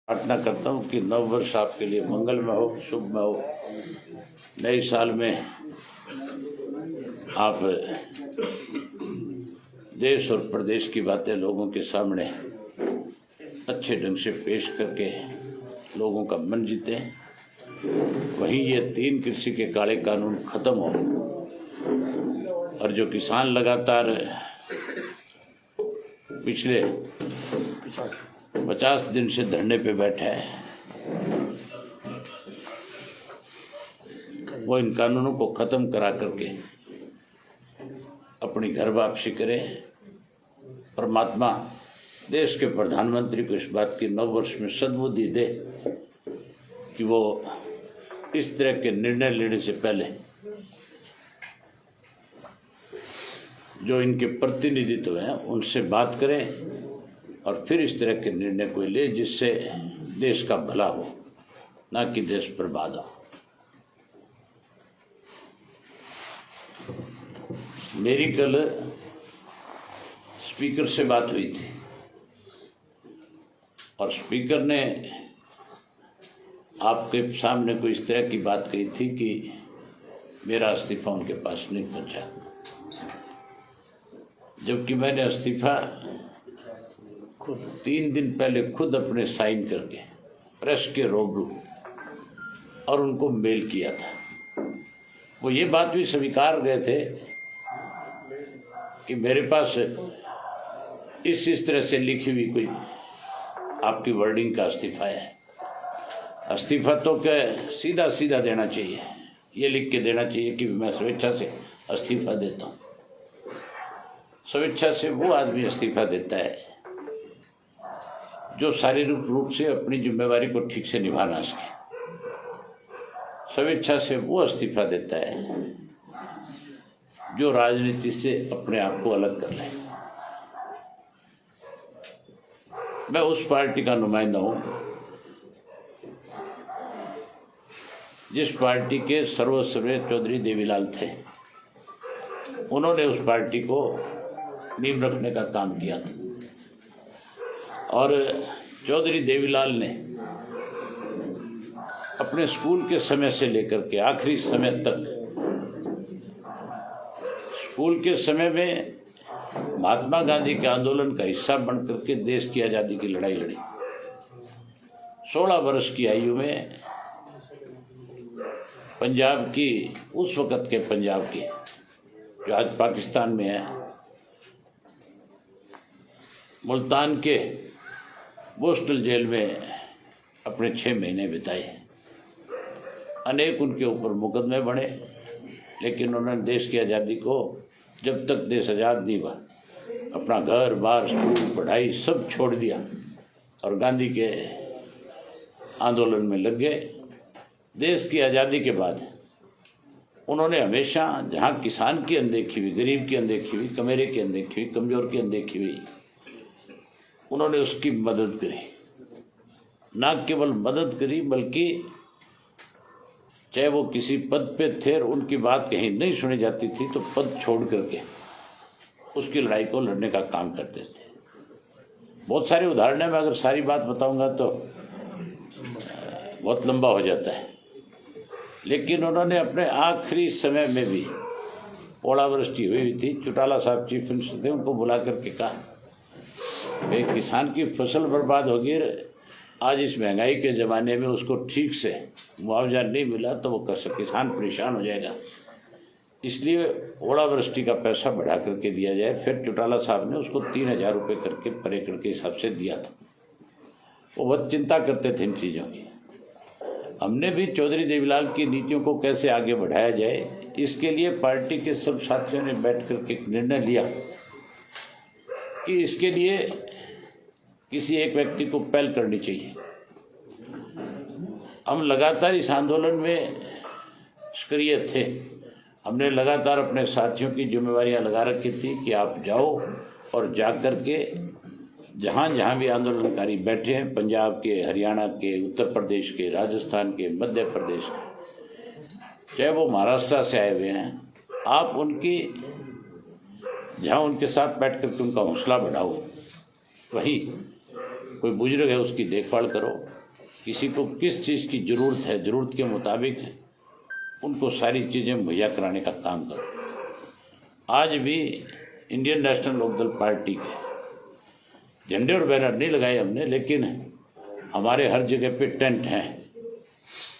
प्रार्थना करता हूँ कि नव वर्ष आपके लिए मंगलमय हो, शुभमय हो। नए साल में आप देश और प्रदेश की बातें लोगों के सामने अच्छे ढंग से पेश करके लोगों का मन जीतें। वहीं ये 3 कृषि के काले कानून खत्म हो और जो किसान लगातार पिछले 50 दिन से धरने पे बैठा है, वो इन कानूनों को खत्म करा करके अपनी घर वापसी करे। परमात्मा देश के प्रधानमंत्री को इस बात की नव वर्ष में सद्बुद्धि दे कि वो इस तरह के निर्णय लेने से पहले जो इनके प्रतिनिधित्व हैं उनसे बात करें और फिर इस तरह के निर्णय को ले जिससे देश का भला हो, ना कि देश बर्बाद हो। मेरी कल स्पीकर से बात हुई थी और स्पीकर ने आपके सामने कोई इस तरह की बात कही थी कि मेरा इस्तीफा उनके पास नहीं पहुंचा, जबकि मैंने इस्तीफा 3 दिन पहले खुद अपने साइन करके प्रेस के रूबरू और उनको मेल किया था। वो ये बात भी स्वीकार गए थे कि मेरे पास इस तरह से लिखी हुई कोई आपकी वर्डिंग का इस्तीफा है। इस्तीफा तो क्या सीधा सीधा देना चाहिए, ये लिख के देना चाहिए कि मैं स्वेच्छा से इस्तीफा देता हूँ। स्वेच्छा से वो आदमी इस्तीफा देता है जो शारीरिक रूप से अपनी जिम्मेवारी को ठीक से निभा ना सके। स्वेच्छा से वो इस्तीफा देता है जो राजनीति से अपने आप को अलग कर ले। मैं उस पार्टी का नुमाइंदा हूं जिस पार्टी के सर्वश्रेष्ठ चौधरी देवीलाल थे। उन्होंने उस पार्टी को नींव रखने का काम किया था और चौधरी देवीलाल ने अपने स्कूल के समय से लेकर के आखिरी समय तक, स्कूल के समय में महात्मा गांधी के आंदोलन का हिस्सा बनकर के देश की आज़ादी की लड़ाई लड़ी। 16 वर्ष की आयु में पंजाब की, उस वक़्त के पंजाब की जो आज पाकिस्तान में है, मुल्तान के बोस्टल जेल में अपने 6 महीने बिताए। अनेक उनके ऊपर मुकदमे बने, लेकिन उन्होंने देश की आज़ादी को, जब तक देश आज़ाद नहीं हुआ, अपना घर बार, स्कूल, पढ़ाई सब छोड़ दिया और गांधी के आंदोलन में लग गए। देश की आज़ादी के बाद उन्होंने हमेशा जहाँ किसान की अनदेखी हुई, गरीब की अनदेखी हुई, कमेरे की अनदेखी हुई, कमज़ोर की अनदेखी हुई, उन्होंने उसकी मदद करी। ना केवल मदद करी बल्कि चाहे वो किसी पद पे थे और उनकी बात कहीं नहीं सुनी जाती थी तो पद छोड़ करके उसकी लड़ाई को लड़ने का काम करते थे। बहुत सारे उदाहरण है, मैं अगर सारी बात बताऊंगा तो बहुत लंबा हो जाता है। लेकिन उन्होंने अपने आखिरी समय में भी, ओलावृष्टि हुई थी, चौटाला साहब चीफ मिनिस्टर थे, उनको बुला करके कहा एक किसान की फसल बर्बाद होगी, आज इस महंगाई के ज़माने में उसको ठीक से मुआवजा नहीं मिला तो वो किसान परेशान हो जाएगा, इसलिए ओलावृष्टि का पैसा बढ़ा करके दिया जाए। फिर चौटाला साहब ने उसको 3000 रुपये करके पर एकड़ के हिसाब से दिया था। वो बहुत चिंता करते थे इन चीज़ों की। हमने भी चौधरी देवीलाल की नीतियों को कैसे आगे बढ़ाया जाए, इसके लिए पार्टी के सब साथियों ने बैठ करके एक निर्णय लिया कि इसके लिए किसी एक व्यक्ति को पहल करनी चाहिए। हम लगातार इस आंदोलन में सक्रिय थे। हमने लगातार अपने साथियों की जिम्मेवारियां लगा रखी थी कि आप जाओ और जा कर के जहाँ जहाँ भी आंदोलनकारी बैठे हैं, पंजाब के, हरियाणा के, उत्तर प्रदेश के, राजस्थान के, मध्य प्रदेश के, चाहे वो महाराष्ट्र से आए हुए हैं, आप उनकी जहाँ उनके साथ बैठ कर के उनका हौसला बढ़ाओ। वहीं कोई बुजुर्ग है उसकी देखभाल करो, किसी को किस चीज़ की ज़रूरत है, ज़रूरत के मुताबिक उनको सारी चीज़ें मुहैया कराने का काम करो। आज भी इंडियन नेशनल लोकदल पार्टी के झंडे और बैनर नहीं लगाए हमने, लेकिन हमारे हर जगह पे टेंट हैं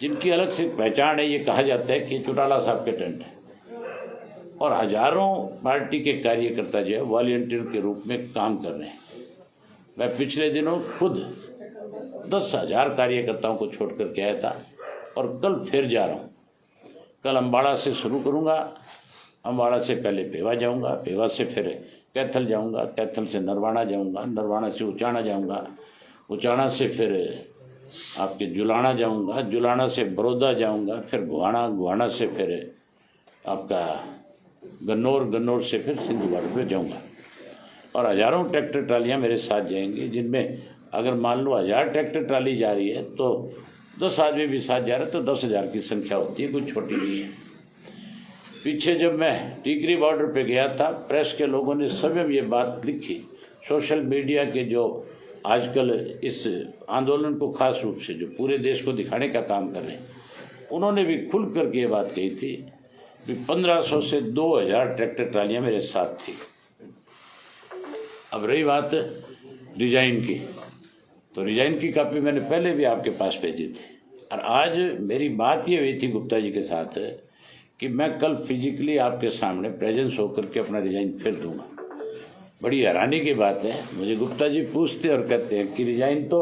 जिनकी अलग से पहचान है। ये कहा जाता है कि चौटाला साहब के टेंट हैं, और हजारों पार्टी के कार्यकर्ता जो है वॉलंटियर के रूप में काम कर रहे हैं। मैं पिछले दिनों खुद 10,000 कार्यकर्ताओं को छोड़ कर के आया था, और कल फिर जा रहा हूँ। कल अम्बाड़ा से शुरू करूँगा, अम्बाड़ा से पहले पेवा जाऊँगा, पेवा से फिर कैथल जाऊँगा, कैथल से नरवाना जाऊँगा, नरवाना से उचाना जाऊँगा, उचाना से फिर आपके जुलाना जाऊँगा, जुलाना से बड़ौदा जाऊँगा, फिर गुहाना, गुहाना से फिर आपका गन्नौर, गन्नौर से फिर सिंधु बॉर्डर पर जाऊँगा। और हज़ारों ट्रैक्टर ट्रालियाँ मेरे साथ जाएंगी, जिनमें अगर मान लो 1000 ट्रैक्टर ट्राली जा रही है तो 10 आदमी भी साथ जा रहे तो 10,000 की संख्या होती है, कोई छोटी नहीं है। पीछे जब मैं टीकरी बॉर्डर पे गया था, प्रेस के लोगों ने स्वयं ये बात लिखी, सोशल मीडिया के जो आजकल इस आंदोलन को खास रूप से जो पूरे देश को दिखाने का काम कर रहे हैं, उन्होंने भी खुल करके ये बात कही थी कि 1500 से 2000 ट्रैक्टर ट्रालियाँ मेरे साथ थी। अब रही बात रिजाइन की, तो रिजाइन की कॉपी मैंने पहले भी आपके पास भेजी थी, और आज मेरी बात ये हुई थी गुप्ता जी के साथ कि मैं कल फिजिकली आपके सामने प्रेजेंस होकर के अपना रिजाइन फिर दूंगा। बड़ी हैरानी की बात है, मुझे गुप्ता जी पूछते और कहते हैं कि रिजाइन तो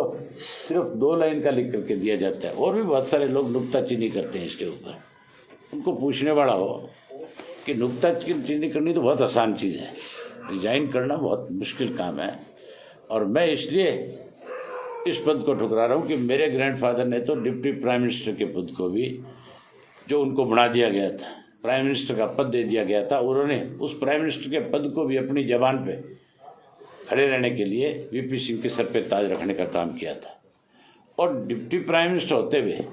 सिर्फ 2 लाइन का लिख करके दिया जाता है, और भी बहुत सारे लोग नुक्ताचीनी करते हैं इसके ऊपर। उनको पूछने वाला हो कि नुक्ताचीनी करनी तो बहुत आसान चीज़ है, रिजाइन करना बहुत मुश्किल काम है। और मैं इसलिए इस पद को ठुकरा रहा हूँ कि मेरे ग्रैंडफादर ने तो डिप्टी प्राइम मिनिस्टर के पद को भी, जो उनको बना दिया गया था, प्राइम मिनिस्टर का पद दे दिया गया था, उन्होंने उस प्राइम मिनिस्टर के पद को भी अपनी जबान पे खड़े रहने के लिए वीपी सिंह के सर पे ताज रखने का काम किया था। और डिप्टी प्राइम मिनिस्टर होते हुए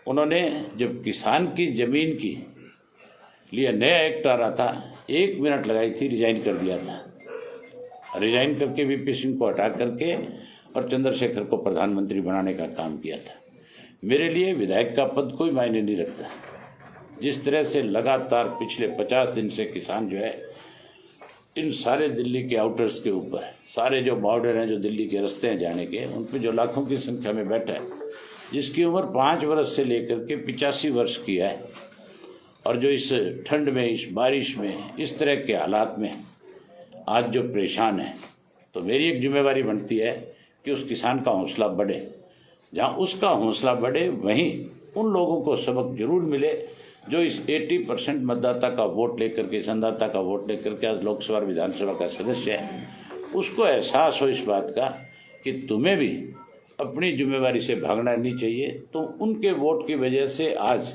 उन्होंने जब किसान की जमीन की लिए नया एक्ट आ रहा था, 1 मिनट लगाई थी, रिजाइन कर दिया था। रिजाइन करके वीपी सिंह को हटा करके और चंद्रशेखर को प्रधानमंत्री बनाने का काम किया था। मेरे लिए विधायक का पद कोई मायने नहीं रखता। जिस तरह से लगातार पिछले 50 दिन से किसान जो है इन सारे दिल्ली के आउटर्स के ऊपर, सारे जो बॉर्डर हैं, जो दिल्ली के रास्ते हैं जाने के, उन पर जो लाखों की संख्या में बैठा है, जिसकी उम्र 5 वर्ष से लेकर के 85 वर्ष की है, और जो इस ठंड में, इस बारिश में, इस तरह के हालात में आज जो परेशान है, तो मेरी एक जिम्मेवारी बनती है कि उस किसान का हौसला बढ़े। जहाँ उसका हौसला बढ़े, वहीं उन लोगों को सबक जरूर मिले जो इस 80% मतदाता का वोट लेकर के, संदाता का वोट लेकर के आज लोकसभा विधानसभा का सदस्य है। उसको एहसास हो इस बात का कि तुम्हें भी अपनी जिम्मेवारी से भागना नहीं चाहिए। तो उनके वोट की वजह से आज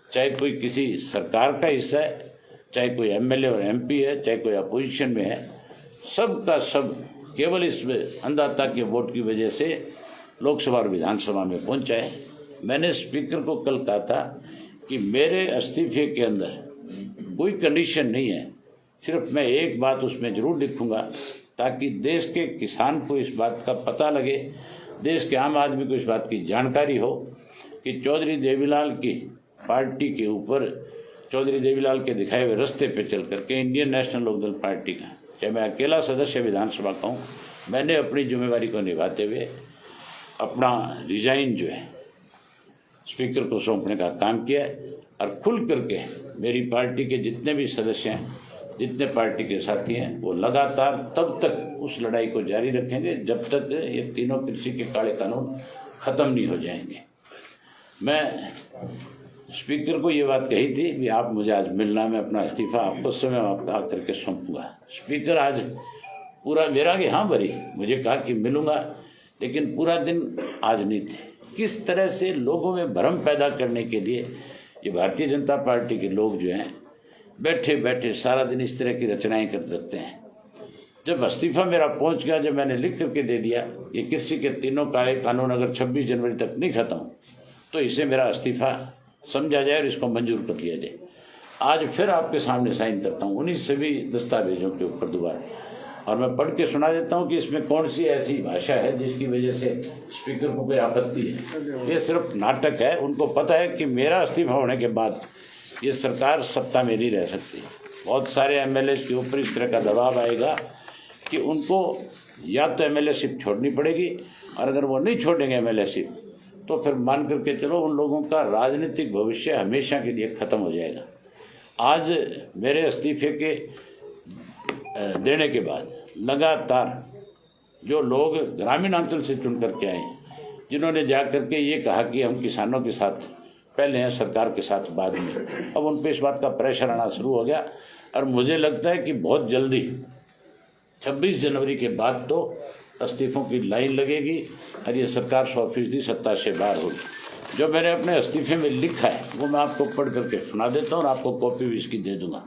चाहे कोई किसी सरकार का हिस्सा है, चाहे कोई एमएलए और एमपी है, चाहे कोई अपोजिशन में है, सब का सब केवल इस अंदाता के वोट की वजह से लोकसभा और विधानसभा में पहुंचा है। मैंने स्पीकर को कल कहा था कि मेरे इस्तीफे के अंदर कोई कंडीशन नहीं है, सिर्फ मैं एक बात उसमें जरूर लिखूंगा ताकि देश के किसान को इस बात का पता लगे, देश के आम आदमी को इस बात की जानकारी हो कि चौधरी देवीलाल की पार्टी के ऊपर, चौधरी देवीलाल के दिखाए हुए रास्ते पे चल करके इंडियन नेशनल लोकदल पार्टी का, चाहे मैं अकेला सदस्य विधानसभा का हूँ, मैंने अपनी जिम्मेवारी को निभाते हुए अपना रिजाइन जो है स्पीकर को सौंपने का काम किया है। और खुल करके मेरी पार्टी के जितने भी सदस्य हैं, जितने पार्टी के साथी हैं, वो लगातार तब तक उस लड़ाई को जारी रखेंगे जब तक ये तीनों कृषि के काले कानून ख़त्म नहीं हो जाएंगे। मैं स्पीकर को ये बात कही थी कि आप मुझे आज मिलना, मैं अपना इस्तीफा आपको समय आपका करके सौंपूंगा। स्पीकर आज पूरा मेरा कि हाँ भरी मुझे कहा कि मिलूंगा, लेकिन पूरा दिन आज नहीं थे। किस तरह से लोगों में भ्रम पैदा करने के लिए ये भारतीय जनता पार्टी के लोग जो हैं बैठे बैठे सारा दिन इस तरह की रचनाएं कर रखते हैं। जब इस्तीफा मेरा पहुंच गया, जब मैंने लिख करके दे दिया ये कृषि के तीनों काले कानून अगर 26 जनवरी तक नहीं खत्म तो इसे मेरा इस्तीफा समझा जाए और इसको मंजूर कर लिया जाए। आज फिर आपके सामने साइन करता हूँ उन्हीं सभी दस्तावेजों के ऊपर दोबारा। और मैं पढ़ के सुना देता हूँ कि इसमें कौन सी ऐसी भाषा है जिसकी वजह से स्पीकर को कोई आपत्ति है। ये सिर्फ नाटक है। उनको पता है कि मेरा इस्तीफा होने के बाद ये सरकार सत्ता में नहीं रह सकती। बहुत सारे एमएलए के ऊपर इस तरह का दबाव आएगा कि उनको या तो एमएलएशिप छोड़नी पड़ेगी, और अगर वो नहीं छोड़ेंगे एमएलएशिप तो फिर मान करके चलो उन लोगों का राजनीतिक भविष्य हमेशा के लिए ख़त्म हो जाएगा। आज मेरे इस्तीफे के देने के बाद लगातार जो लोग ग्रामीण अंचल से चुन करके आए, जिन्होंने जा करके ये कहा कि हम किसानों के साथ पहले हैं, सरकार के साथ बाद में, अब उन पर इस बात का प्रेशर आना शुरू हो गया। और मुझे लगता है कि बहुत जल्दी 26 जनवरी के बाद तो इस्तीफों की लाइन लगेगी और ये सरकार 100% सत्ता से बाहर होगी। जो मैंने अपने इस्तीफे में लिखा है वो मैं आपको पढ़ करके सुना देता हूँ और आपको कॉपी भी इसकी दे दूंगा।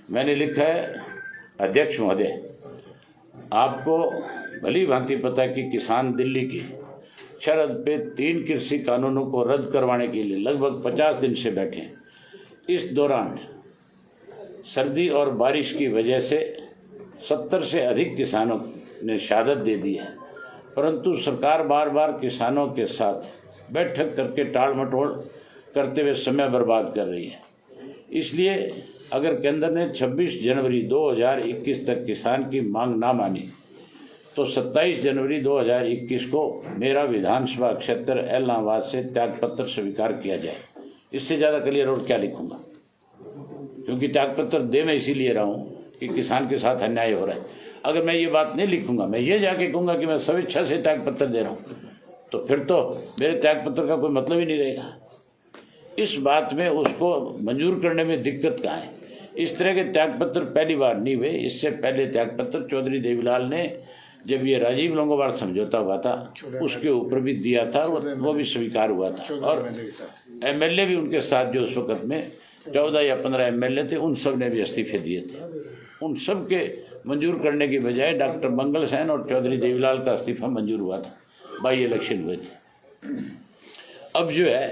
मैंने लिखा है, अध्यक्ष महोदय, आपको भली भांति पता है कि किसान दिल्ली की शरद पे 3 कृषि कानूनों को रद्द करवाने के लिए लगभग 50 दिन से बैठे हैं। इस दौरान सर्दी और बारिश की वजह से 70 से अधिक किसानों ने शहादत दे दी है, परंतु सरकार बार बार किसानों के साथ बैठक करके टाल मटोल करते हुए समय बर्बाद कर रही है। इसलिए अगर केंद्र ने 26 जनवरी 2021 तक किसान की मांग ना मानी तो 27 जनवरी 2021 को मेरा विधानसभा क्षेत्र इलाहाबाद से त्यागपत्र स्वीकार किया जाए। इससे ज़्यादा क्लियर और क्या लिखूंगा, क्योंकि त्यागपत्र दे मैं इसीलिए रहा हूँ कि किसान के साथ अन्याय हो रहा है। अगर मैं ये बात नहीं लिखूंगा, मैं ये जाके कहूँगा कि मैं स्वेच्छा से त्यागपत्र दे रहा हूँ, तो फिर तो मेरे त्यागपत्र का कोई मतलब ही नहीं रहेगा। इस बात में उसको मंजूर करने में दिक्कत कहाँ है। इस तरह के त्यागपत्र पहली बार नहीं हुए। इससे पहले त्यागपत्र चौधरी देवीलाल ने जब ये राजीव लोंगोवाल समझौता हुआ था उसके ऊपर भी दिया था और वो भी स्वीकार हुआ था। और एमएलए भी उनके साथ जो उस वक्त में 14 या 15 एमएलए थे, उन सब ने भी इस्तीफे दिए थे। उन सब के मंजूर करने की बजाय डॉक्टर मंगल सेन और चौधरी देवीलाल का इस्तीफा मंजूर हुआ था। बाई इलेक्शन हुए थे। अब जो है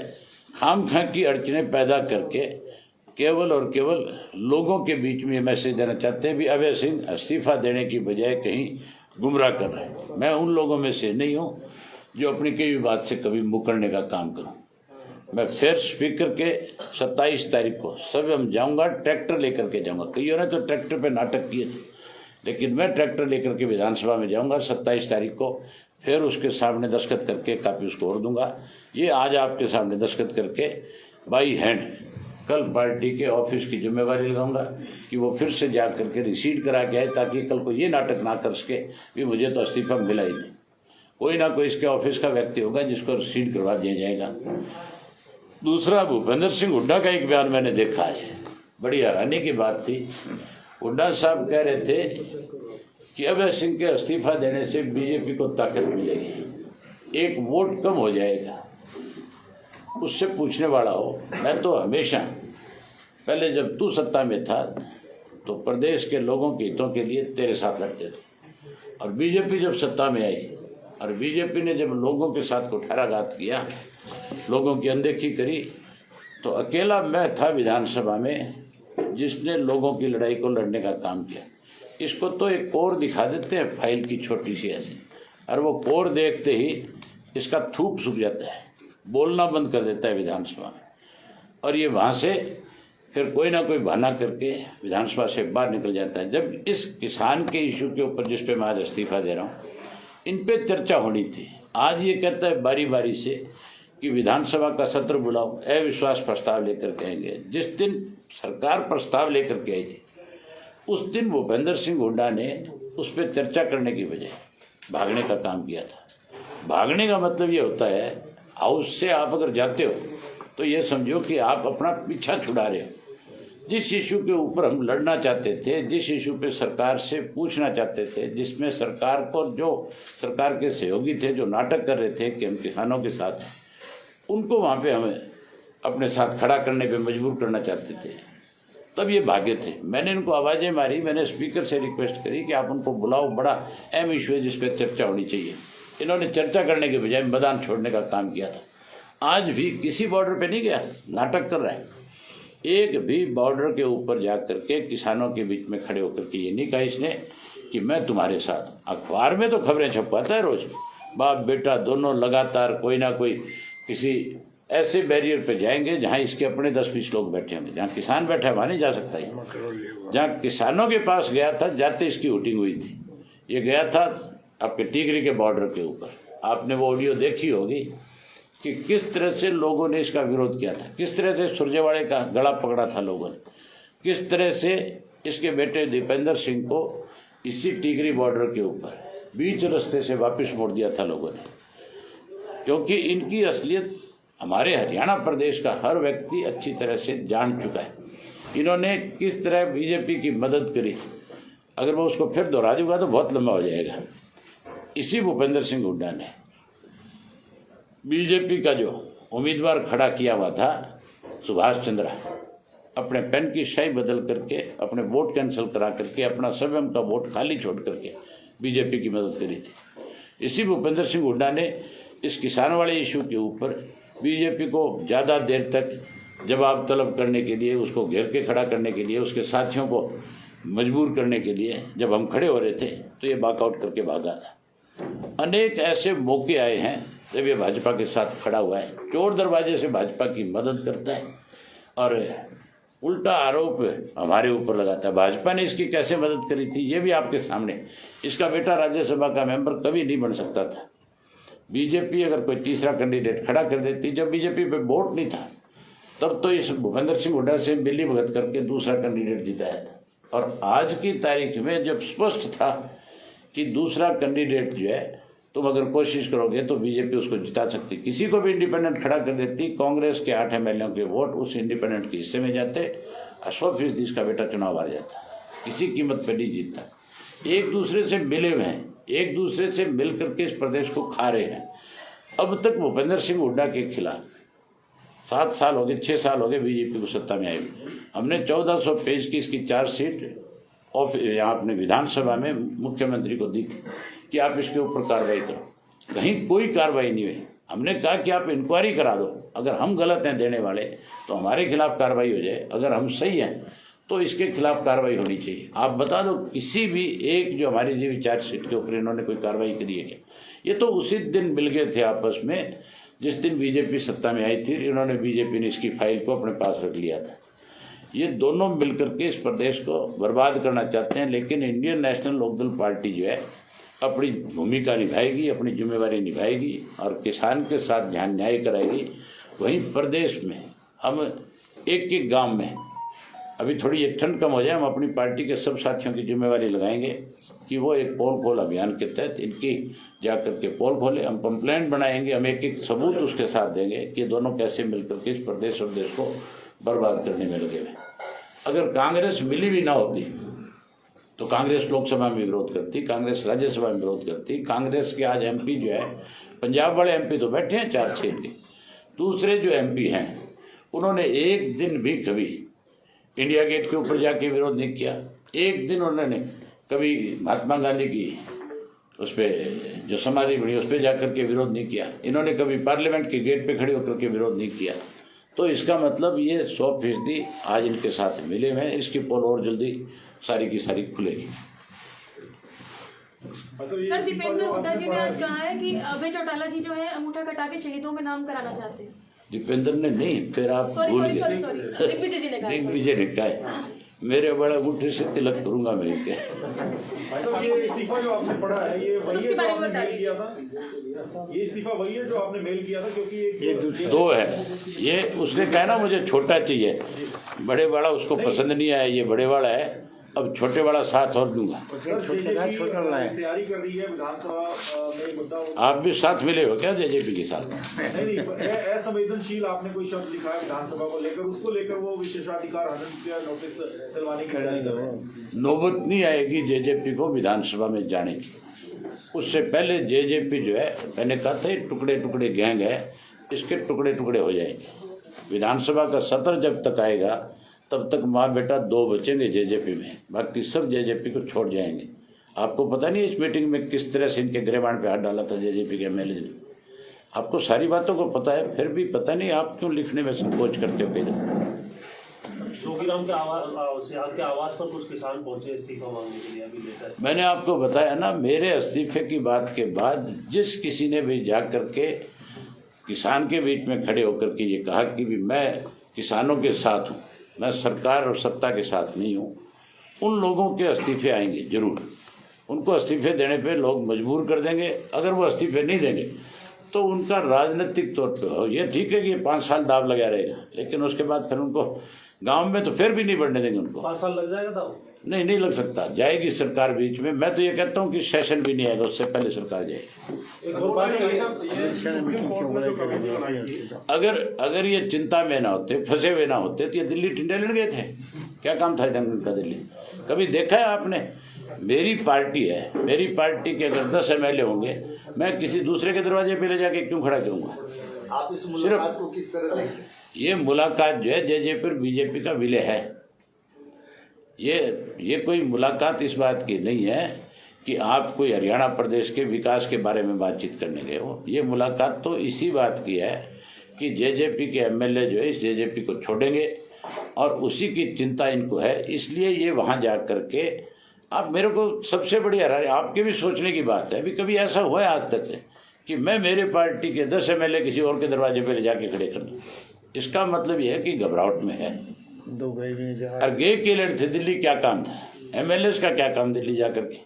खाम खां की अड़चनें पैदा करके केवल और केवल लोगों के बीच में मैसेज देना चाहते हैं भी अभय सिंह इस्तीफा देने की बजाय कहीं गुमराह कर रहे हैं। मैं उन लोगों में से नहीं हूँ जो अपनी किसी भी बात से कभी मुकरने का काम करूँ। मैं फिर स्पीकर के 27 तारीख को सब हम जाऊँगा, ट्रैक्टर लेकर के जाऊँगा। कईयों ने तो ट्रैक्टर पे नाटक किए थे, लेकिन मैं ट्रैक्टर लेकर के विधानसभा में जाऊँगा 27 तारीख को। फिर उसके सामने दस्तखत करके कापी उसको और दूंगा। ये आज आपके सामने दस्तखत करके बाई हैंड कल पार्टी के ऑफिस की जिम्मेवारी लगाऊंगा कि वो फिर से जा करके रिसीट करा के आए, ताकि कल को ये नाटक ना कर सके कि मुझे तो इस्तीफा मिला ही नहीं। कोई ना कोई इसके ऑफिस का व्यक्ति होगा जिसको रिसीट करवा दिया जाएगा। दूसरा, भूपेंद्र सिंह हुड्डा का एक बयान मैंने देखा है, बड़ी हैरानी की बात थी। हुड्डा साहब कह रहे थे कि अभय सिंह के इस्तीफा देने से बीजेपी को ताकत मिलेगी, एक वोट कम हो जाएगा। उससे पूछने वाला हो, मैं तो हमेशा पहले जब तू सत्ता में था तो प्रदेश के लोगों के हितों के लिए तेरे साथ लड़ते थे, और बीजेपी जब सत्ता में आई और बीजेपी ने जब लोगों के साथ कुठाराघात किया, लोगों की अनदेखी करी, तो अकेला मैं था विधानसभा में जिसने लोगों की लड़ाई को लड़ने का काम किया। इसको तो एक कोर दिखा देते हैं फाइल की छोटी सी ऐसी, और वो कोर देखते ही इसका थूक सूख जाता है, बोलना बंद कर देता है विधानसभा में, और ये वहाँ से फिर कोई ना कोई बहाना करके विधानसभा से बाहर निकल जाता है। जब इस किसान के इशू के ऊपर जिस पे मैं आज इस्तीफा दे रहा हूँ, इन पे चर्चा होनी थी। आज ये कहता है बारी बारी से कि विधानसभा का सत्र बुलाओ, अविश्वास प्रस्ताव लेकर के आएंगे। जिस दिन सरकार प्रस्ताव लेकर के आई थी उस दिन भूपेंद्र सिंह हुड्डा ने उस पर चर्चा करने की बजाय भागने का काम किया था। भागने का मतलब ये होता है, हाउस से आप अगर जाते हो तो ये समझो कि आप अपना पीछा छुड़ा रहे हो। जिस इशू के ऊपर हम लड़ना चाहते थे, जिस इशू पे सरकार से पूछना चाहते थे, जिसमें सरकार को जो सरकार के सहयोगी थे जो नाटक कर रहे थे कि हम किसानों के साथ, उनको वहाँ पे हमें अपने साथ खड़ा करने पे मजबूर करना चाहते थे, तब ये भागे थे। मैंने इनको आवाज़ें मारी, मैंने स्पीकर से रिक्वेस्ट करी कि आप उनको बुलाओ, बड़ा अहम इशू है जिस पर चर्चा होनी चाहिए। इन्होंने चर्चा करने के बजाय मैदान छोड़ने का काम किया था। आज भी किसी बॉर्डर पे नहीं गया, नाटक कर रहा है। एक भी बॉर्डर के ऊपर जा करके किसानों के बीच में खड़े होकर के ये नहीं कहा इसने कि मैं तुम्हारे साथ। अखबार में तो खबरें छपवाता है रोज, बाप बेटा दोनों लगातार कोई ना कोई किसी ऐसे बैरियर पे जाएंगे जहां इसके अपने 10-20 लोग बैठे होंगे। जहां किसान बैठा है वहां नहीं जा सकता ये। जहां किसानों के पास गया था, जाते इसकी हुटिंग हुई थी। ये गया था आपके टिकरी के बॉर्डर के ऊपर। आपने वो ऑडियो देखी होगी कि किस तरह से लोगों ने इसका विरोध किया था, किस तरह से सुरजेवाड़े का गला पकड़ा था लोगों ने, किस तरह से इसके बेटे दीपेंद्र सिंह को इसी टिकरी बॉर्डर के ऊपर बीच रास्ते से वापस मोड़ दिया था लोगों ने। क्योंकि इनकी असलियत हमारे हरियाणा प्रदेश का हर व्यक्ति अच्छी तरह से जान चुका है। इन्होंने किस तरह बीजेपी की मदद करी, अगर मैं उसको फिर दोहरा दूंगा तो बहुत लंबा हो जाएगा। इसी भूपेंद्र सिंह हुड्डा ने बीजेपी का जो उम्मीदवार खड़ा किया हुआ था सुभाष चंद्रा, अपने पेन की शाई बदल करके, अपने वोट कैंसिल करा करके, अपना स्वयं का वोट खाली छोड़ करके बीजेपी की मदद करी थी। इसी भूपेंद्र सिंह हुड्डा ने इस किसान वाले इशू के ऊपर बीजेपी को ज़्यादा देर तक जवाब तलब करने के लिए, उसको घेर के खड़ा करने के लिए, उसके साथियों को मजबूर करने के लिए जब हम खड़े हो रहे थे तो ये वॉकआउट करके भागा था। अनेक ऐसे मौके आए हैं जब ये भाजपा के साथ खड़ा हुआ है, चोर दरवाजे से भाजपा की मदद करता है और उल्टा आरोप हमारे ऊपर लगाता है। भाजपा ने इसकी कैसे मदद करी थी ये भी आपके सामने। इसका बेटा राज्यसभा का मेंबर कभी नहीं बन सकता था। बीजेपी अगर कोई तीसरा कैंडिडेट खड़ा कर देती, जब बीजेपी पे वोट नहीं था तब तो इस भूपेंद्र सिंह हुड्डा से मिली भगत करके दूसरा कैंडिडेट जिताया था। और आज की तारीख में जब स्पष्ट था कि दूसरा कैंडिडेट जो है तुम अगर कोशिश करोगे तो बीजेपी उसको जिता सकती, किसी को भी इंडिपेंडेंट खड़ा कर देती, कांग्रेस के 8 MLA के वोट उस इंडिपेंडेंट के हिस्से में जाते और 100% इसका बेटा चुनाव हार जाता। किसी कीमत पर नहीं जीतता। एक दूसरे से मिले हुए हैं, एक दूसरे से मिल करके इस प्रदेश को खा रहे हैं। अब तक भूपेंद्र सिंह हुड्डा के खिलाफ 7 साल हो गए, 6 साल हो गए बीजेपी को सत्ता में आई। हमने 1400 पेज की इसकी चार्जशीट ऑफ यहाँ अपने विधानसभा में मुख्यमंत्री को दी थी कि आप इसके ऊपर कार्रवाई करो। कहीं कोई कार्रवाई नहीं हुई। हमने कहा कि आप इंक्वायरी करा दो, अगर हम गलत हैं देने वाले तो हमारे खिलाफ कार्रवाई हो जाए, अगर हम सही हैं तो इसके खिलाफ कार्रवाई होनी चाहिए। आप बता दो किसी भी एक जो हमारी दी हुई चार्जशीट के ऊपर इन्होंने कोई कार्रवाई करी है क्या? ये तो उसी दिन मिल गए थे आपस में जिस दिन बीजेपी सत्ता में आई थी। इन्होंने बीजेपी ने इसकी फाइल को अपने पास रख लिया था। ये दोनों मिलकर के इस प्रदेश को बर्बाद करना चाहते हैं। लेकिन इंडियन नेशनल लोकदल पार्टी जो है अपनी भूमिका निभाएगी, अपनी जिम्मेवारी निभाएगी और किसान के साथ जहाँ न्याय कराएगी। वहीं प्रदेश में हम एक गांव में अभी थोड़ी एक ठंड कम हो जाए, हम अपनी पार्टी के सब साथियों की जिम्मेवारी लगाएंगे कि वो एक पोल खोल अभियान के तहत इनकी जाकर के पोल खोले। हम कंप्लेंट बनाएंगे, हम एक सबूत उसके साथ देंगे कि दोनों कैसे मिलकर के इस प्रदेश और देश को बर्बाद करने में लगे हुए। अगर कांग्रेस मिली भी ना होती तो कांग्रेस लोकसभा में विरोध करती, कांग्रेस राज्यसभा में विरोध करती। कांग्रेस के आज MP जो है, पंजाब वाले MP तो बैठे हैं 4-6 के, दूसरे जो MP हैं उन्होंने एक दिन भी कभी इंडिया गेट के ऊपर जाके विरोध नहीं किया। एक दिन उन्होंने कभी महात्मा गांधी की उस पर जो समाधि बनी उस पर जाकर के विरोध नहीं किया। इन्होंने कभी पार्लियामेंट के गेट पे खड़े होकर के विरोध नहीं किया। तो इसका मतलब ये 100% आज इनके साथ मिले हुए हैं। इसकी पोल और जल्दी सारी की सारी खुलेगी। सर, दीपेंद्र हुड्डा जी ने आज कहा है कि अभय चौटाला जी जो है अंगूठा कटा के शहीदों में नाम कराना चाहते हैं। दीपेंद्र ने नहीं, फिर आप भूल गए। दिग्विजय जी ने कहा। दिग्विजय ने कहा मेरे बड़ा अंगूठे से तिलक करूंगा मैं क्या। इस्तीफा जो आपने पढ़ा है ये वही है जो आपने मेल किया था? ये इस्तीफा वही है जो आपने मेल किया था? क्योंकि दो है। ये उसने कहा ना मुझे छोटा चाहिए, बड़े वाला उसको पसंद नहीं आया, ये बड़े वाला है, अब छोटे वाला साथ और दूंगा। तैयारी कर रही है विधानसभा में मुद्दा। आप भी साथ मिले हो क्या JJP के साथ? नहीं, असंवेदनशील आपने कोई शब्द लिखा है विधानसभा को लेकर, उसको लेकर वो विशेषाधिकार हनन का नोटिस दिलवाने की नौबत नहीं आएगी JJP को विधानसभा में जाने की। उससे पहले JJP जो है, मैंने कहा था टुकड़े टुकड़े गैंग है, इसके टुकड़े टुकड़े हो जाएंगे। विधानसभा का सत्र जब तक आएगा तब तक माँ बेटा 2 बचेंगे JJP में, बाकी सब JJP को छोड़ जाएंगे। आपको पता नहीं इस मीटिंग में किस तरह से इनके गिरेबान पे हाथ डाला था JJP के MLA ने? आपको सारी बातों को पता है, फिर भी पता नहीं आप क्यों लिखने में संकोच करते हो कई दफा। जोगीराम के आवास पर कुछ किसान पहुंचे इस्तीफा मांगने के लिए अभी लेकर। मैंने आपको बताया ना, मेरे इस्तीफे की बात के बाद जिस किसी ने भी जा करके किसान के बीच में खड़े होकर के ये कहा कि भी मैं किसानों के साथ हूँ, मैं सरकार और सत्ता के साथ नहीं हूँ, उन लोगों के इस्तीफे आएंगे जरूर। उनको इस्तीफे देने पे लोग मजबूर कर देंगे। अगर वो इस्तीफे नहीं देंगे तो उनका राजनीतिक तौर पे ये ठीक है कि 5 साल दाव लगा रहेगा, लेकिन उसके बाद फिर उनको गांव में तो फिर भी नहीं बढ़ने देंगे उनको। 5 साल लग जाएगा दाव? नहीं लग सकता। जाएगी सरकार बीच में। मैं तो ये कहता हूँ कि सेशन भी नहीं आएगा, उससे पहले सरकार जाएगी। एक और बात कही, अगर ये चिंता में ना होते, फंसे हुए ना होते तो ये दिल्ली टिंडे लड़ गए थे। क्या काम था इनका दिल्ली? कभी देखा है आपने? मेरी पार्टी है, मेरी पार्टी के अगर 10 MLA होंगे, मैं किसी दूसरे के दरवाजे पे ले जाके क्यों खड़ा करूंगा? आप इस मुलाकात को किस तरह देखते हैं? ये मुलाकात जो है जेजेपी और बीजेपी का विलय है। ये कोई मुलाकात इस बात की नहीं है कि आप कोई हरियाणा प्रदेश के विकास के बारे में बातचीत करने गए हो। ये मुलाकात तो इसी बात की है कि जेजेपी के MLA जो है इस जेजेपी को छोड़ेंगे और उसी की चिंता इनको है, इसलिए ये वहाँ जा करके। आप मेरे को सबसे बड़ी हैरानी, आपके भी सोचने की बात है, अभी कभी ऐसा हुआ है आज तक कि मैं मेरे पार्टी के 10 MLA किसी और के दरवाजे पर ले जाके खड़े कर दूँ? इसका मतलब ये है कि घबराहट में है। और गए के लड़े थे दिल्ली, क्या काम था? MLAs का क्या काम दिल्ली जा करके?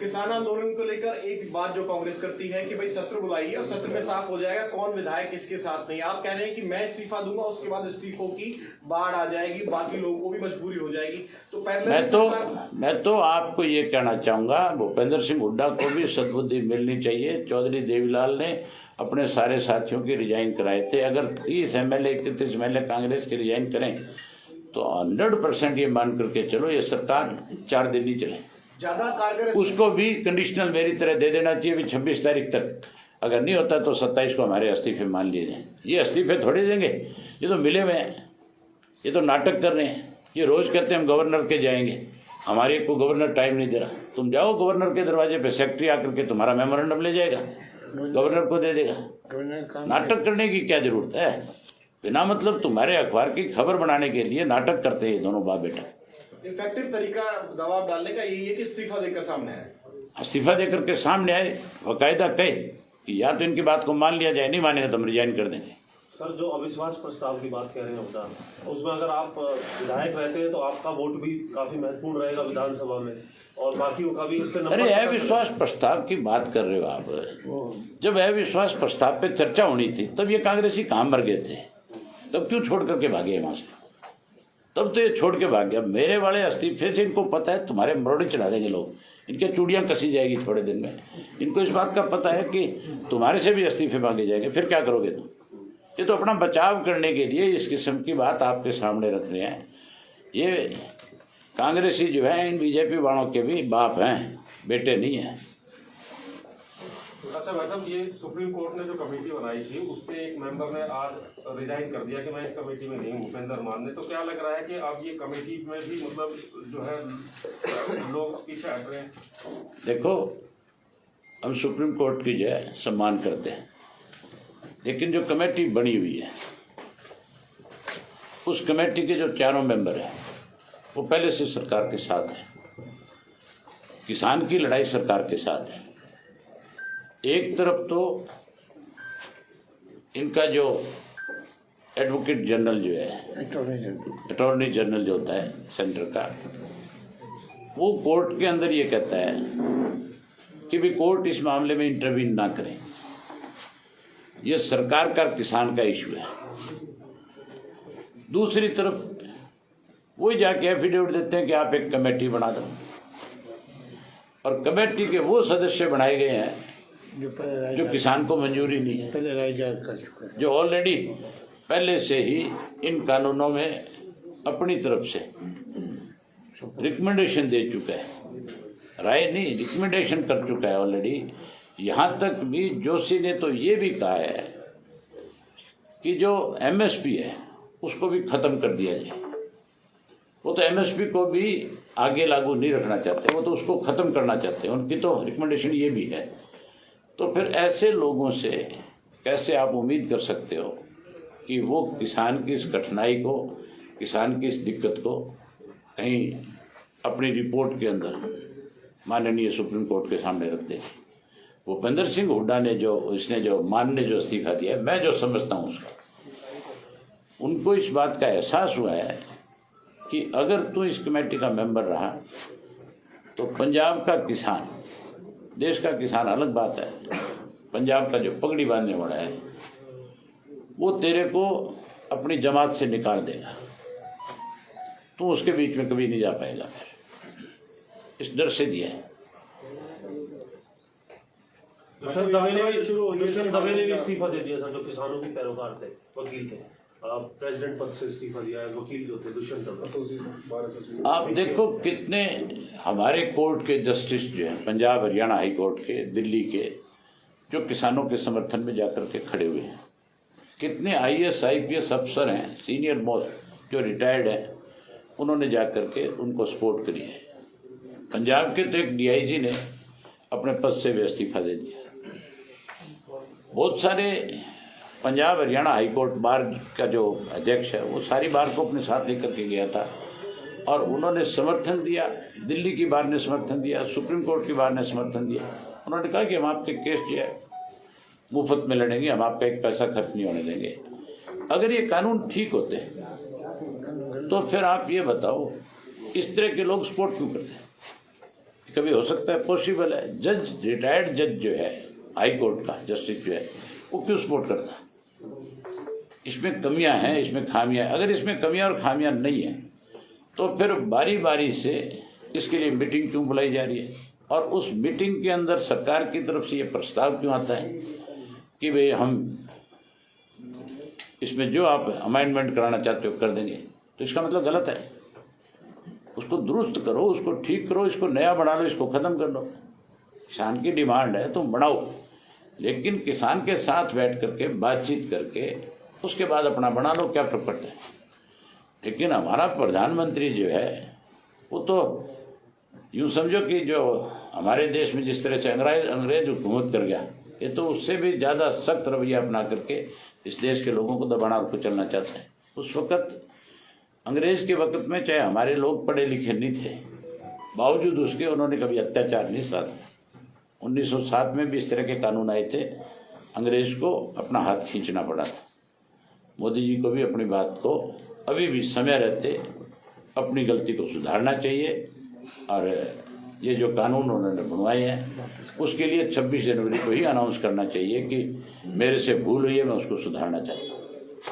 किसान आंदोलन को लेकर एक बात जो कांग्रेस करती है कि भाई सत्र बुलाइए और सत्र में साफ हो जाएगा कौन विधायक किसके साथ नहीं। आप कह रहे हैं कि मैं इस्तीफा दूंगा, उसके बाद इस्तीफों की बाढ़ आ जाएगी, बाकी लोगों को भी मजबूरी हो जाएगी। तो पहले मैं तो आपको ये कहना चाहूंगा, भूपेंद्र सिंह हुड्डा को भी सद्बुद्धि मिलनी चाहिए। चौधरी देवीलाल ने अपने सारे साथियों की रिजाइन कराए थे। अगर 30 MLA 31 MLA कांग्रेस के रिजाइन करें तो 100% ये मान करके चलो ये सरकार 4 दिन ही चले। ज्यादा कारगर उसको भी कंडीशनल मेरी तरह दे देना चाहिए भी 26 तारीख तक। अगर नहीं होता तो 27 को हमारे इस्तीफे मान लिए जाए। ये इस्तीफे थोड़े देंगे, ये तो मिले हुए हैं, ये तो नाटक कर रहे हैं। ये रोज कहते हैं हम गवर्नर के जाएंगे, हमारे को गवर्नर टाइम नहीं दे रहा। तुम जाओ गवर्नर के दरवाजे पे, सेक्रेटरी आकर के तुम्हारा मेमोरेंडम ले जाएगा, गवर्नर को दे देगा। नाटक करने की क्या जरूरत है? बिना मतलब तुम्हारे अखबार की खबर बनाने के लिए नाटक करते हैं दोनों बाप बेटा। इफेक्टिव तरीका दबाव डालने का यही है कि इस्तीफा देकर सामने आए। इस्तीफा देकर के सामने आए, बाकायदा कहे कि या तो इनकी बात को मान लिया जाए, नहीं मानेगा तो हम रिजाइन कर देंगे। सर, जो अविश्वास प्रस्ताव की बात कह रहे हैं उदार, उसमें अगर आप विधायक रहते हैं तो आपका वोट भी काफी महत्वपूर्ण रहेगा विधानसभा में, और बाकियों का भी उससे। अरे अविश्वास प्रस्ताव की बात कर रहे हो आप? जब अविश्वास प्रस्ताव पे चर्चा होनी थी तब ये कांग्रेसी कहाँ मर गए थे? तब क्यों छोड़ करके भागे वहां से? तब तो ये छोड़ के भाग गया। मेरे वाले इस्तीफे से इनको पता है तुम्हारे मरोड़े चढ़ा देंगे लोग, इनके चूड़ियां कसी जाएगी थोड़े दिन में। इनको इस बात का पता है कि तुम्हारे से भी इस्तीफे मांगे जाएंगे, फिर क्या करोगे तुम? ये तो अपना बचाव करने के लिए इस किस्म की बात आपके सामने रख रहे हैं। ये कांग्रेसी जो है इन बीजेपी वालों के भी बाप हैं, बेटे नहीं हैं। अच्छा भाई साहब, ये सुप्रीम कोर्ट ने जो कमेटी बनाई थी उसके एक मेंबर ने आज रिजाइन कर दिया कि मैं इस कमेटी में नहीं हूँ, भूपेंद्र मान ने। तो क्या लग रहा है कि अब ये कमेटी में भी मतलब जो है लोग पीछे हट रहे हैं? देखो, हम सुप्रीम कोर्ट की जो है सम्मान करते हैं, लेकिन जो कमेटी बनी हुई है उस कमेटी के जो 4 मेंबर हैं वो पहले से सरकार के साथ है। किसान की लड़ाई सरकार के साथ है। एक तरफ तो इनका जो एडवोकेट जनरल जो है, अटॉर्नी जनरल जो होता है सेंटर का, वो कोर्ट के अंदर ये कहता है कि भी कोर्ट इस मामले में इंटरवीन ना करें, ये सरकार का किसान का इशू है। दूसरी तरफ वही जाके एफिडेविट देते हैं कि आप एक कमेटी बना दो, और कमेटी के वो सदस्य बनाए गए हैं जो किसान को मंजूरी नहीं है, पहले राय जाहिर कर चुका है, जो ऑलरेडी पहले से ही इन कानूनों में अपनी तरफ से रिकमेंडेशन दे चुका है। राय नहीं, रिकमेंडेशन कर चुका है ऑलरेडी। यहाँ तक भी जोशी ने तो ये भी कहा है कि जो एमएसपी है उसको भी खत्म कर दिया जाए। वो तो एमएसपी को भी आगे लागू नहीं रखना चाहते, वो तो उसको खत्म करना चाहते हैं। उनकी तो रिकमेंडेशन ये भी है। तो फिर ऐसे लोगों से कैसे आप उम्मीद कर सकते हो कि वो किसान की इस कठिनाई को, किसान की इस दिक्कत को कहीं अपनी रिपोर्ट के अंदर माननीय सुप्रीम कोर्ट के सामने रख दें। भूपेंद्र सिंह हुड्डा ने जो मान ने जो इस्तीफा दिया है, मैं जो समझता हूँ उसका, उनको इस बात का एहसास हुआ है कि अगर तू इस कमेटी का मेंबर रहा तो पंजाब का किसान, देश का किसान अलग बात है, पंजाब का जो पगड़ी बांधने वाला है वो तेरे को अपनी जमात से निकाल देगा, तू उसके बीच में कभी नहीं जा पाएगा। फिर इस डर से दिया है। दुष्यंत दवे ने भी इस्तीफा दे दिया था, जो किसानों के पैरोकार थे, वकील थे। प्रेसिडेंट पद से इस्तीफा दिया है, वकील जो थे दुष्यंत दवे। आप देखो कितने हमारे कोर्ट के जस्टिस जो हैं, पंजाब हरियाणा हाई कोर्ट के, दिल्ली के, जो किसानों के समर्थन में जाकर के खड़े हुए हैं। कितने IAS IPS अफसर हैं, सीनियर मोस्ट जो रिटायर्ड हैं, उन्होंने जाकर के उनको सपोर्ट करी है। पंजाब के तो एक DIG ने अपने पद से भी इस्तीफा दे दिया। बहुत सारे Punjab Haryana high court bar का जो अध्यक्ष है वो सारी बार को अपने साथ लेकर के गया था और उन्होंने समर्थन दिया। दिल्ली की बार ने समर्थन दिया, सुप्रीम कोर्ट की बार ने समर्थन दिया। उन्होंने कहा कि हम आपके केस जो है मुफ्त में लड़ेंगे, हम आपका एक पैसा खर्च नहीं होने देंगे। अगर ये कानून ठीक होते तो फिर आप ये बताओ इस तरह के लोग सपोर्ट क्यों करते हैं? कभी हो सकता है, पॉसिबल है, जज, रिटायर्ड जज जो है हाई कोर्ट का जस्टिस जो है वो क्यों सपोर्ट करता है? इसमें कमियां हैं, इसमें खामियां हैं। अगर इसमें कमियां और खामियां नहीं है तो फिर बारी बारी से इसके लिए मीटिंग क्यों बुलाई जा रही है? और उस मीटिंग के अंदर सरकार की तरफ से ये प्रस्ताव क्यों आता है कि भाई हम इसमें जो आप अमेंडमेंट कराना चाहते हो कर देंगे? तो इसका मतलब गलत है। उसको दुरुस्त करो, उसको ठीक करो, इसको नया बना लो, इसको खत्म कर लो। किसान की डिमांड है तुम बढ़ाओ, लेकिन किसान के साथ बैठ करके बातचीत करके उसके बाद अपना बना लो, क्या फर्क पड़ता है? लेकिन हमारा प्रधानमंत्री जो है वो तो यूँ समझो कि जो हमारे देश में जिस तरह से अंग्रेज हुकूमत कर गया, ये तो उससे भी ज़्यादा सख्त रवैया अपना करके इस देश के लोगों को दबाना कुचलना चाहते हैं। उस वक़्त अंग्रेज़ के वक़्त में चाहे हमारे लोग पढ़े लिखे नहीं थे, बावजूद उसके उन्होंने कभी अत्याचार नहीं साधा। 1907 में भी इस तरह के कानून आए थे, अंग्रेज़ को अपना हाथ खींचना पड़ा था। मोदी जी को भी अपनी बात को अभी भी समय रहते अपनी गलती को सुधारना चाहिए और ये जो कानून उन्होंने बनवाए हैं उसके लिए 26 जनवरी को ही अनाउंस करना चाहिए कि मेरे से भूल हुई है, मैं उसको सुधारना चाहता हूँ।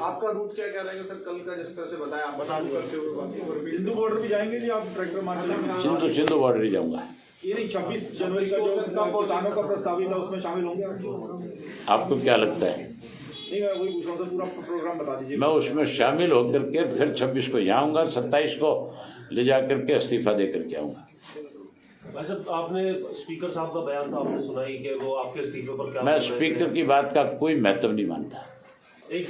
आपका रूट क्या रहेगा सर कल का, जिस तरह से बताया आप करते हुए? सिंधु बॉर्डर भी जाएंगे जी आप? ट्रैक्टर मार चलेंगे? सिंधु बॉर्डर ही जाऊँगा। ये नहीं 26 जनवरी का जो किसानों का प्रस्तावित है उसमें शामिल होंगे? आपको क्या लगता है? नहीं, मैं वही पूछ रहा हूँ सर, पूरा प्रोग्राम बता दीजिए। मैं उसमें शामिल होकर के फिर 26 को यहाँ आऊँगा, 27 को ले जा करके इस्तीफा दे करके आऊँगा। वैसे आपने स्पीकर साहब का बयान था, आपने सुना ही कि वो आपके इस्तीफे पर क्या? मैं स्पीकर की बात का कोई महत्व नहीं मानता। एक